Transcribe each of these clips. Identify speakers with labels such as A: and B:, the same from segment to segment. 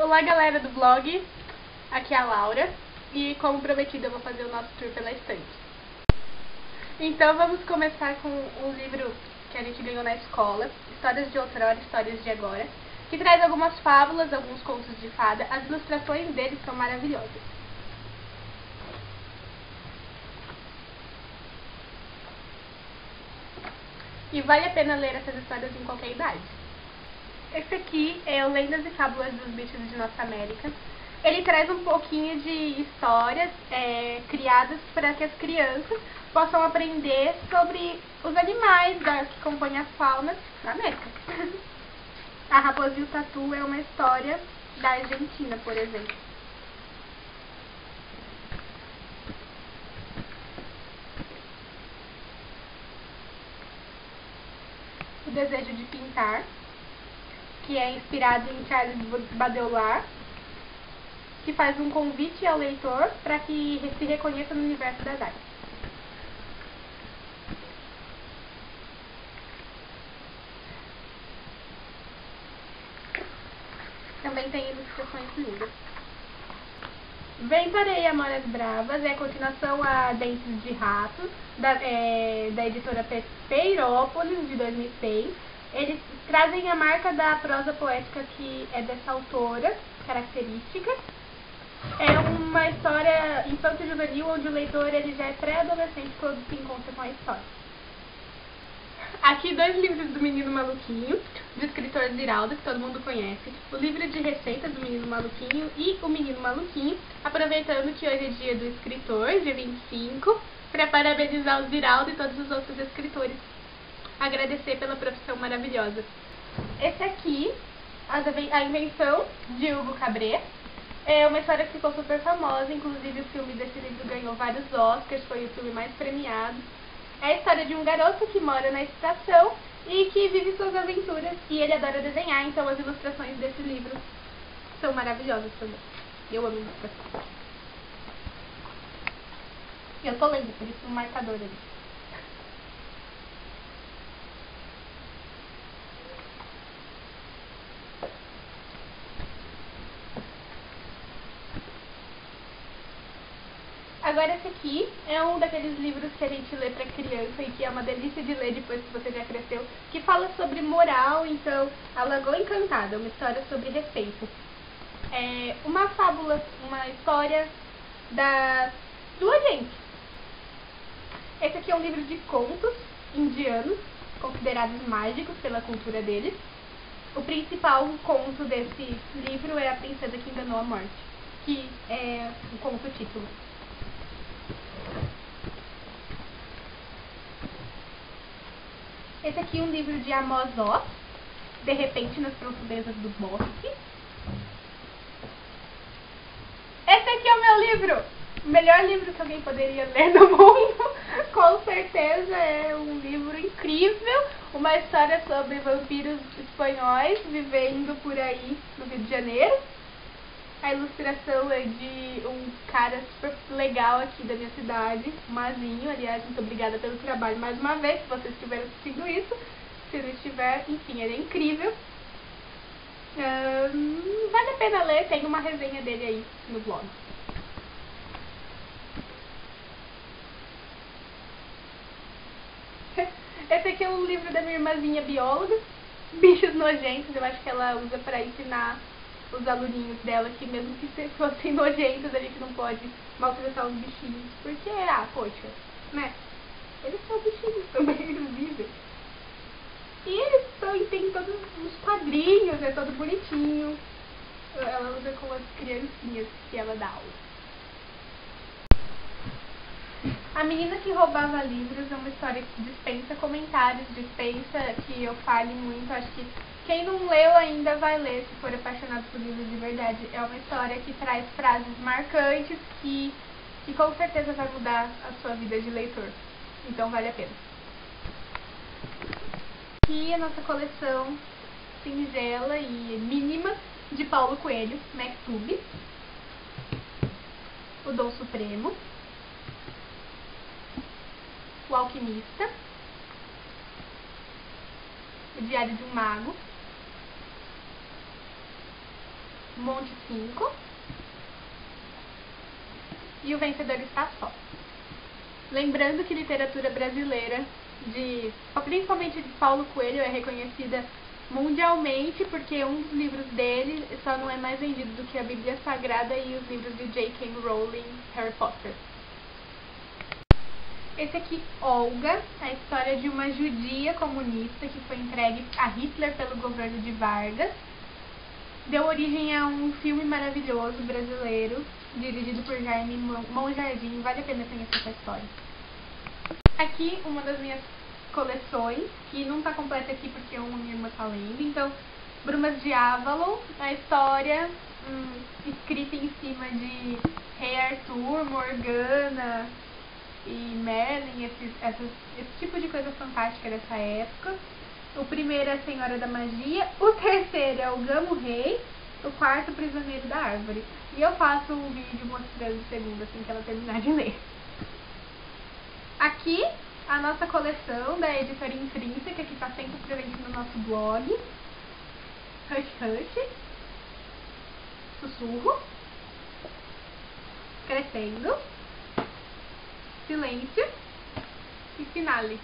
A: Olá galera do blog, aqui é a Laura e como prometido eu vou fazer o nosso tour pela estante. Então vamos começar com o livro que a gente ganhou na escola, Histórias de Outrora, Histórias de Agora, que traz algumas fábulas, alguns contos de fada, as ilustrações deles são maravilhosas. E vale a pena ler essas histórias em qualquer idade. Esse aqui é o Lendas e Fábulas dos Bichos de Nossa América. Ele traz um pouquinho de histórias criadas para que as crianças possam aprender sobre os animais que compõem a fauna da América. A Raposa e o Tatu é uma história da Argentina, por exemplo. O Desejo de Pintar, que é inspirado em Charles Baudelaire, que faz um convite ao leitor para que se reconheça no universo das artes. Também tem ilustrações lindas. Vem para aí Amoras Bravas, é a continuação a Dentes de Rato, da editora Peirópolis, de 2006. Eles trazem a marca da prosa poética que é dessa autora, característica. É uma história infanto-juvenil onde o leitor ele já é pré-adolescente quando se encontra com a história. Aqui 2 livros do Menino Maluquinho, do escritor Ziraldo, que todo mundo conhece. O livro de receitas do Menino Maluquinho e o Menino Maluquinho. Aproveitando que hoje é dia do escritor, dia 25, para parabenizar o Ziraldo e todos os outros escritores. Agradecer pela profissão maravilhosa. Esse aqui, A Invenção, de Hugo Cabret. É uma história que ficou super famosa, inclusive o filme desse livro ganhou vários Oscars, foi o filme mais premiado. É a história de um garoto que mora na estação e que vive suas aventuras e ele adora desenhar, então as ilustrações desse livro são maravilhosas também. Eu amo ilustração. Eu tô lendo, por isso um marcador ali. Agora esse aqui é um daqueles livros que a gente lê pra criança e que é uma delícia de ler depois que você já cresceu, que fala sobre moral, então, A Lagoa Encantada, uma história sobre respeito. É uma fábula, uma história do agente. Esse aqui é um livro de contos indianos, considerados mágicos pela cultura deles. O principal conto desse livro é A Princesa que Enganou a Morte, que é o conto título. Esse aqui é um livro de Amos Oz, De Repente nas Profundezas do Bosque. Esse aqui é o meu livro! O melhor livro que alguém poderia ler no mundo. Com certeza é um livro incrível. Uma história sobre vampiros espanhóis vivendo por aí no Rio de Janeiro. A ilustração é de um cara super legal aqui da minha cidade, Mazinho. Aliás, muito obrigada pelo trabalho mais uma vez, se vocês estiverem assistindo isso. Se não estiver, enfim, ele é incrível. Vale a pena ler, tem uma resenha dele aí no blog. Esse aqui é um livro da minha irmãzinha bióloga, Bichos Nojentos. Eu acho que ela usa pra ensinar os aluninhos dela que mesmo que fossem nojentos, a gente não pode maltratar os bichinhos. Porque, poxa, né? Eles são bichinhos também, eles vivem. E eles têm todos os quadrinhos, é todo bonitinho. Ela usa com as criancinhas que ela dá aula. A Menina que Roubava Livros é uma história que dispensa comentários, dispensa que eu fale muito. Acho que quem não leu ainda vai ler, se for apaixonado por livros de verdade. É uma história que traz frases marcantes que com certeza vai mudar a sua vida de leitor. Então vale a pena. Aqui a nossa coleção singela e mínima de Paulo Coelho, Maktub, O Dom Supremo, O Alquimista, O Diário de um Mago, Monte 5 e O Vencedor Está Só. Lembrando que literatura brasileira, principalmente de Paulo Coelho, é reconhecida mundialmente porque um dos livros dele só não é mais vendido do que a Bíblia Sagrada e os livros de J.K. Rowling, Harry Potter. Esse aqui, Olga, é a história de uma judia comunista que foi entregue a Hitler pelo governo de Vargas. Deu origem a um filme maravilhoso brasileiro, dirigido por Jaime Monjardim. Vale a pena conhecer essa história. Aqui, uma das minhas coleções, que não está completa aqui porque uma minha irmã está lendo. Então, Brumas de Avalon, a história escrita em cima de Rei Arthur, Morgana e Merlin, esse tipo de coisa fantástica dessa época. O primeiro é a Senhora da Magia, o terceiro é o Gamo Rei, o quarto, Prisioneiro da Árvore. E eu faço um vídeo mostrando o segundo assim que ela terminar de ler. Aqui, a nossa coleção da editora Intrínseca, que está sempre presente no nosso blog. Hush Hush, Sussurro, Crescendo, Silêncio e Finale.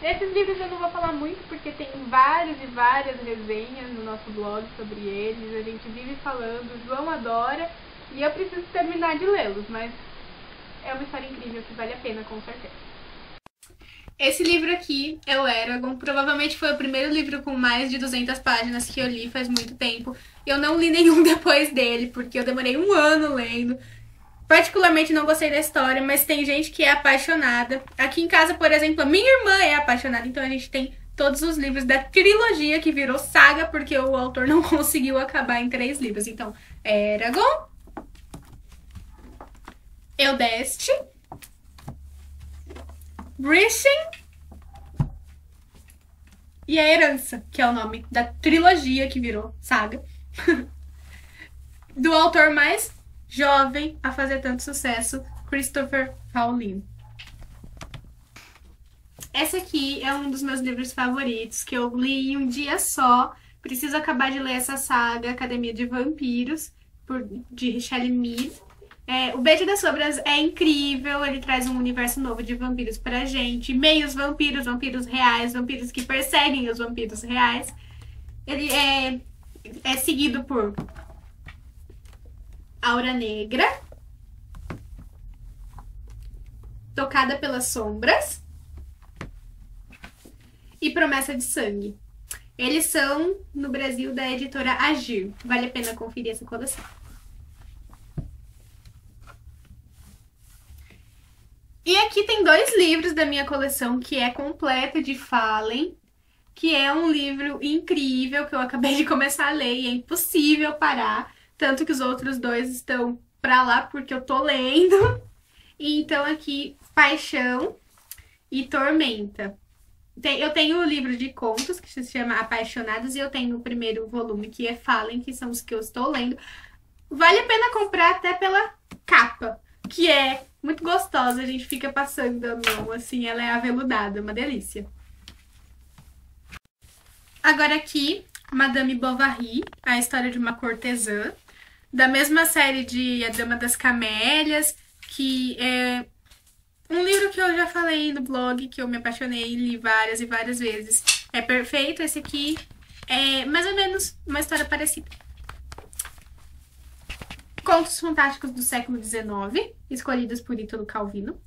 A: Esses livros eu não vou falar muito porque tem várias e várias resenhas no nosso blog sobre eles, a gente vive falando, o João adora e eu preciso terminar de lê-los, mas é uma história incrível que vale a pena, com certeza. Esse livro aqui é o Eragon, provavelmente foi o primeiro livro com mais de 200 páginas que eu li faz muito tempo. Eu não li nenhum depois dele, porque eu demorei um ano lendo. Particularmente não gostei da história, mas tem gente que é apaixonada. Aqui em casa, por exemplo, a minha irmã é apaixonada, então a gente tem todos os livros da trilogia que virou saga, porque o autor não conseguiu acabar em 3 livros. Então, Eragon, Eudeste, Brising e A Herança, que é o nome da trilogia que virou saga. Do autor mais jovem a fazer tanto sucesso, Christopher Paolini. Esse aqui é um dos meus livros favoritos, que eu li em um dia só. Preciso acabar de ler essa saga, Academia de Vampiros, de Richelle Mead. O Beijo das Sombras é incrível, ele traz um universo novo de vampiros pra gente. Meios vampiros, vampiros reais, vampiros que perseguem os vampiros reais. Ele é seguido por Aura Negra, Tocada pelas Sombras e Promessa de Sangue. Eles são, no Brasil, da editora Agir. Vale a pena conferir essa coleção. E aqui tem 2 livros da minha coleção que é completa, de Fallen, que é um livro incrível que eu acabei de começar a ler e é impossível parar. Tanto que os outros 2 estão pra lá porque eu tô lendo. E então aqui, Paixão e Tormenta. Eu tenho o livro de contos, que se chama Apaixonados, e eu tenho o primeiro volume, que é Fallen, que são os que eu estou lendo. Vale a pena comprar até pela capa, que é muito gostosa, a gente fica passando a mão, assim, ela é aveludada, uma delícia. Agora aqui, Madame Bovary, a história de uma cortesã, da mesma série de A Dama das Camélias, que é um livro que eu já falei no blog, que eu me apaixonei e li várias e várias vezes. É perfeito, esse aqui é mais ou menos uma história parecida. Contos Fantásticos do século XIX, escolhidos por Ítalo Calvino.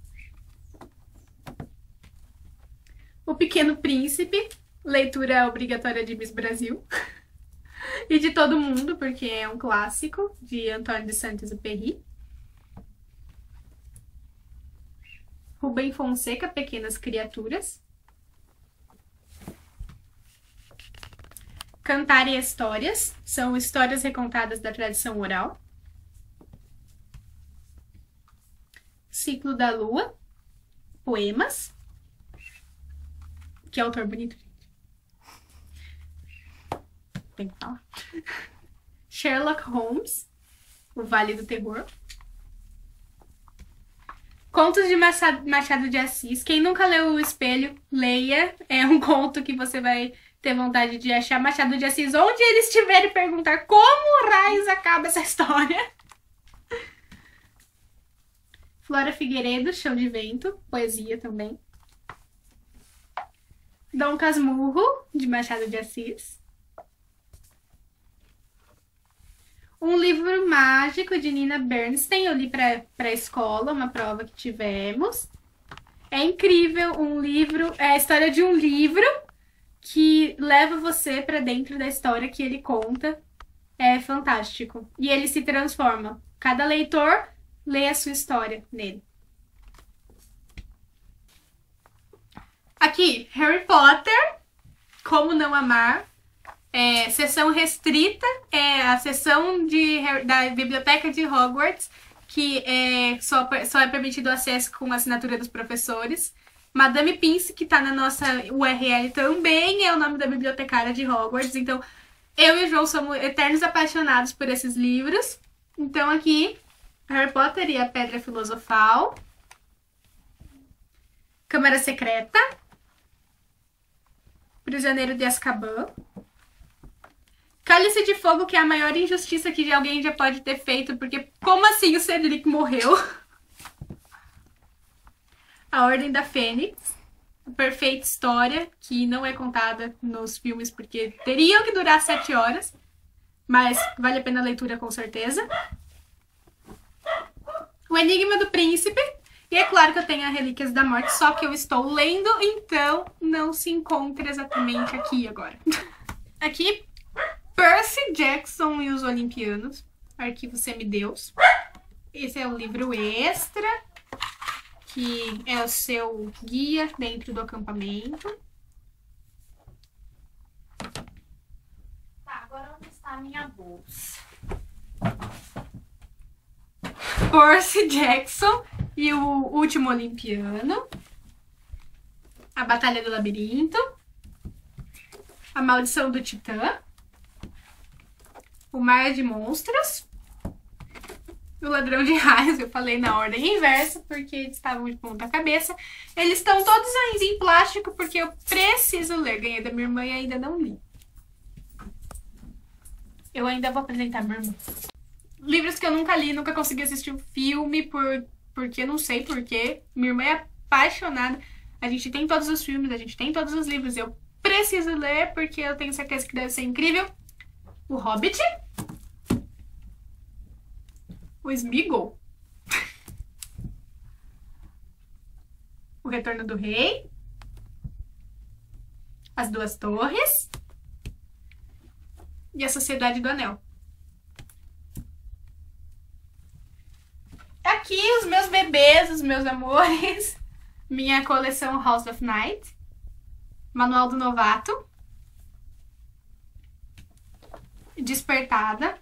A: O Pequeno Príncipe, leitura obrigatória de Miss Brasil. E de todo mundo, porque é um clássico, de Antônio de Saint-Exupéry. Rubem Fonseca, Pequenas Criaturas. Cantar e Histórias, são histórias recontadas da tradição oral. Ciclo da Lua, poemas. Que autor bonito, gente. Tem que falar. Sherlock Holmes, O Vale do Terror. Contos de Machado de Assis. Quem nunca leu O Espelho, leia. É um conto que você vai ter vontade de achar Machado de Assis onde eles estiverem e perguntar como raios acaba essa história. Flora Figueiredo, Chão de Vento, poesia também. Dom Casmurro, de Machado de Assis. Um livro mágico de Nina Bernstein, eu li pra escola, uma prova que tivemos. É incrível, um livro, é a história de um livro que leva você pra dentro da história que ele conta. É fantástico. E ele se transforma. Cada leitor lê a sua história nele. Aqui, Harry Potter, Como Não Amar. Sessão restrita, a sessão da biblioteca de Hogwarts, que só é permitido acesso com assinatura dos professores. Madame Pince, que tá na nossa URL também, é o nome da bibliotecária de Hogwarts. Então, eu e o João somos eternos apaixonados por esses livros. Então, aqui, Harry Potter e a Pedra Filosofal. Câmara Secreta. Prisioneiro de Azkaban. Cálice de Fogo, que é a maior injustiça que alguém já pode ter feito, porque como assim o Cedric morreu? A Ordem da Fênix, a perfeita história, que não é contada nos filmes porque teriam que durar 7 horas, mas vale a pena a leitura com certeza. O Enigma do Príncipe, e é claro que eu tenho a Relíquias da Morte, só que eu estou lendo, então não se encontra exatamente aqui agora. Aqui, Percy Jackson e os Olimpianos, Arquivo Semideus. Esse é o livro extra, que é o seu guia dentro do acampamento. Tá, agora onde está a minha bolsa? Percy Jackson e o Último Olimpiano. A Batalha do Labirinto. A Maldição do Titã. O Mar de Monstros. O Ladrão de Raios, eu falei na ordem inversa, porque eles estavam de ponta cabeça. Eles estão todos ainda em plástico, porque eu preciso ler. Ganhei da minha irmã e ainda não li. Eu ainda vou apresentar minha irmã. Livros que eu nunca li, nunca consegui assistir o filme, porque não sei porquê. Minha irmã é apaixonada. A gente tem todos os filmes, a gente tem todos os livros. Eu preciso ler, porque eu tenho certeza que deve ser incrível. O Hobbit. O Sméagol. O Retorno do Rei. As Duas Torres. E a Sociedade do Anel. Aqui os meus bebês, os meus amores. Minha coleção House of Night. Manual do Novato. Despertada.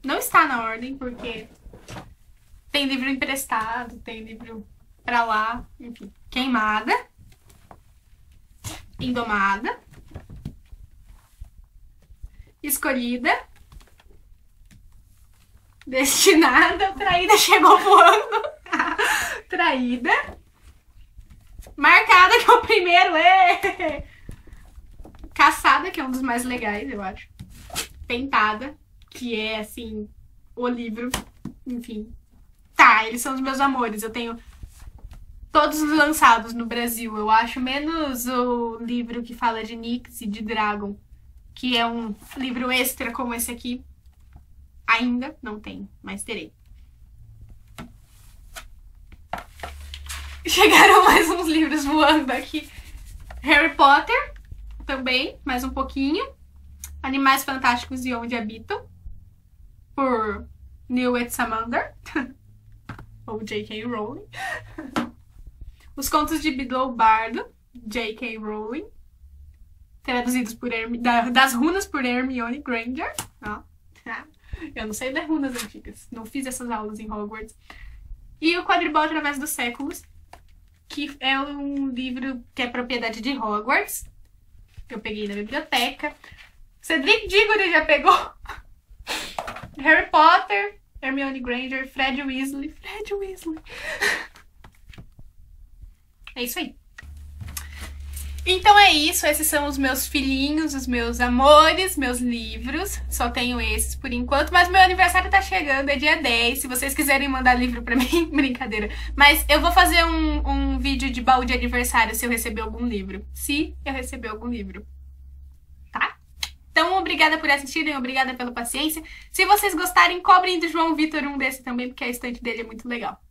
A: Não está na ordem, porque tem livro emprestado, tem livro pra lá, enfim. Queimada. Indomada. Escolhida. Destinada. Traída chegou voando. Traída. Marcada, que é o primeiro. Caçada, que é um dos mais legais, eu acho. Pentada, que é, assim, o livro, enfim. Tá, eles são os meus amores. Eu tenho todos os lançados no Brasil, eu acho, menos o livro que fala de Nyx e de Dragon, que é um livro extra como esse aqui. Ainda não tenho, mas terei. Chegaram mais uns livros voando aqui. Harry Potter, também, mais um pouquinho. Animais Fantásticos e Onde Habitam, por Newt Scamander, ou J.K. Rowling. Os Contos de Biddle Bardo, J.K. Rowling, traduzidos por das runas por Hermione Granger. Eu não sei das runas antigas, não fiz essas aulas em Hogwarts. E o Quadribol Através dos Séculos, que é um livro que é propriedade de Hogwarts, que eu peguei na biblioteca. Cedric Diggory já pegou. Harry Potter, Hermione Granger, Fred Weasley. Fred Weasley. É isso aí. Então é isso, esses são os meus filhinhos, os meus amores, meus livros. Só tenho esses por enquanto, mas meu aniversário tá chegando, é dia 10. Se vocês quiserem mandar livro pra mim, brincadeira. Mas eu vou fazer um vídeo de baú de aniversário se eu receber algum livro. Se eu receber algum livro. Tá? Então, obrigada por assistirem, obrigada pela paciência. Se vocês gostarem, cobrem do João Vitor um desse também, porque a estante dele é muito legal.